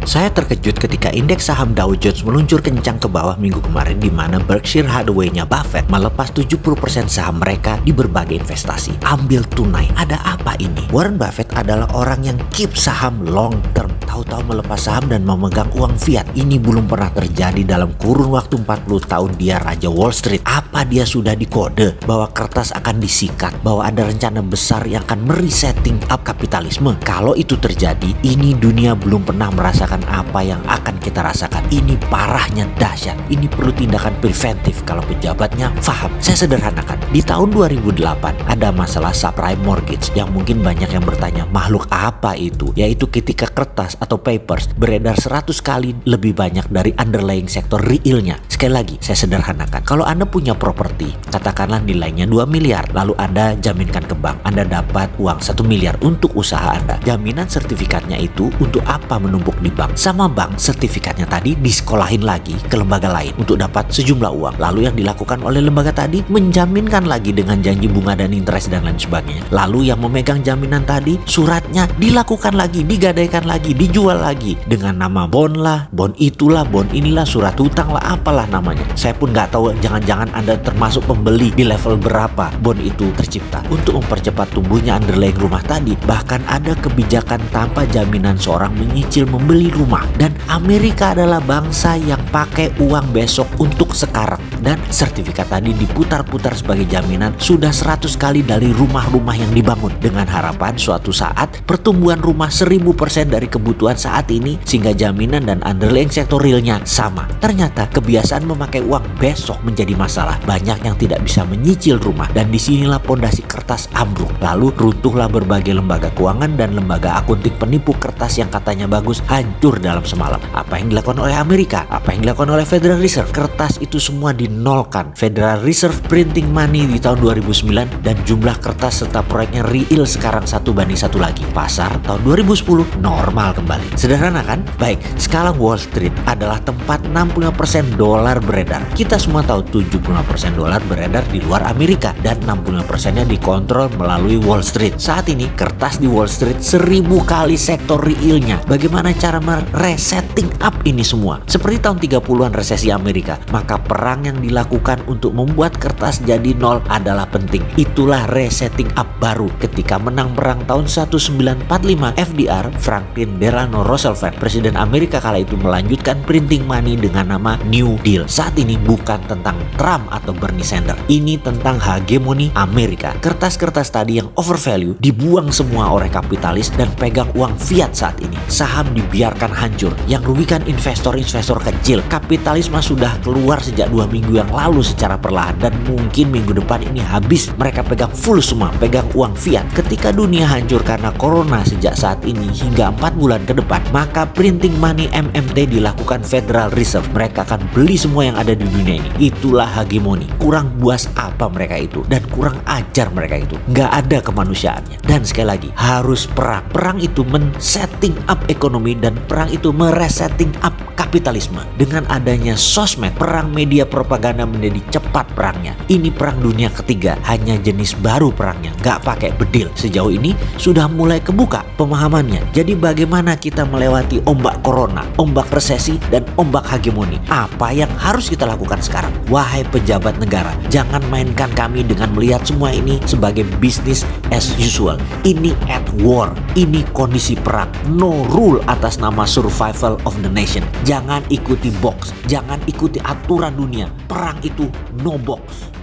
Saya terkejut ketika indeks saham Dow Jones meluncur kencang ke bawah minggu kemarin, di mana Berkshire Hathaway-nya Buffett melepas 70% saham mereka di berbagai investasi. Ambil tunai, ada apa ini? Warren Buffett adalah orang yang keep saham long term. Tahu-tahu melepas saham dan memegang uang fiat. Ini belum pernah terjadi dalam kurun waktu 40 tahun dia Raja Wall Street. Apa dia sudah dikode bahwa kertas akan disikat, bahwa ada rencana besar yang akan meresetting up kapitalisme? Kalau itu terjadi, ini dunia belum pernah merasakan apa yang akan kita rasakan. Ini parahnya dahsyat. Ini perlu tindakan preventif kalau pejabatnya paham. Saya sederhanakan. Di tahun 2008 ada masalah subprime mortgage yang mungkin banyak yang bertanya, makhluk apa itu? Yaitu ketika kertas atau papers beredar 100 kali lebih banyak dari underlying sektor realnya. Sekali lagi, saya sederhanakan. Kalau Anda punya properti, katakanlah nilainya 2 miliar, lalu Anda jaminkan ke bank. Anda dapat uang 1 miliar untuk usaha Anda. Jaminan sertifikatnya itu untuk apa menumpuk di bank? Sama bank, sertifikatnya tadi disekolahin lagi ke lembaga lain untuk dapat sejumlah uang. Lalu yang dilakukan oleh lembaga tadi menjaminkan lagi dengan janji bunga dan interest dan lain sebagainya. Lalu yang memegang jaminan tadi, suratnya dilakukan lagi, digadaikan lagi, dijual lagi dengan nama bond lah, bond itulah, bond inilah, surat hutang lah, apalah namanya. Saya pun nggak tahu, jangan-jangan Anda termasuk pembeli di level berapa bond itu tercipta. Untuk mempercepat tumbuhnya underlying rumah tadi, bahkan ada kebijakan tanpa jaminan seorang menyicil membeli rumah. Dan Amerika adalah bangsa yang pakai uang besok untuk sekarang. Dan sertifikat tadi diputar-putar sebagai jaminan sudah 100 kali dari rumah-rumah yang dibangun. Dengan harapan suatu saat pertumbuhan rumah 1000% dari kebutuhan saat ini, sehingga jaminan dan underlying sektor realnya sama. Ternyata kebiasaan memakai uang besok menjadi masalah. Banyak yang tidak bisa menyicil rumah, dan disinilah pondasi kertas ambruk. Lalu runtuhlah berbagai lembaga keuangan dan lembaga akunting penipu kertas yang katanya bagus, hancur dalam semalam. Apa yang dilakukan oleh Amerika? Apa yang dilakukan oleh Federal Reserve? Kertas itu semua dinolkan. Federal Reserve printing money di tahun 2009, dan jumlah kertas serta proyeknya real sekarang 1:1 lagi. Pasar tahun 2010 normal kembali. Sederhana kan? Baik, sekarang Wall Street adalah tempat 65% dolar beredar. Kita semua tahu 75% dolar beredar di luar Amerika, dan 65%-nya dikontrol melalui Wall Street. Saat ini kertas di Wall Street 1000 kali sektor realnya. Bagaimana cara meresetting up ini semua? Seperti tahun 30-an resesi Amerika, maka perang yang dilakukan untuk membuat kertas jadi nol adalah penting. Itulah resetting up baru. Ketika menang perang tahun 1945, FDR, Franklin Delano Roosevelt, Presiden Amerika kala itu, melanjutkan printing money dengan nama New Deal. Saat ini bukan tentang Trump atau Bernie Sanders. Ini tentang hegemoni Amerika. Kertas-kertas tadi yang overvalue dibuang semua oleh kapitalis dan pegang uang fiat saat ini. Saham dibiarkan hancur, yang rugikan investor-investor kecil. Kapitalisme sudah keluar sejak 2 minggu yang lalu secara perlahan, dan mungkin minggu depan ini habis. Mereka pegang full semua, pegang uang fiat. Ketika dunia hancur karena corona sejak saat ini hingga 4 bulan ke depan, maka printing money MMT dilakukan Federal Reserve. Mereka akan beli semua yang ada di dunia ini. Itulah hegemoni. Kurang buas apa mereka itu, dan kurang ajar mereka itu. Nggak ada kemanusiaannya. Dan sekali lagi, harus perang. Perang itu men-setting up ekonomi, dan perang itu meresetting up kapitalisme. Dengan adanya sosmed, perang media propaganda menjadi cepat perangnya. Ini perang dunia ketiga, hanya jenis baru perangnya, nggak pakai bedil. Sejauh ini sudah mulai kebuka pemahamannya. Jadi bagaimana kita melewati ombak corona, ombak resesi, dan ombak hegemoni? Apa yang harus kita lakukan sekarang? Wahai pejabat negara, jangan mainkan kami dengan melihat semua ini sebagai business as usual. Ini at war, ini kondisi perang. No rule atas nama survival of the nation. Jangan ikuti box, jangan ikuti aturan dunia. Perang itu no box.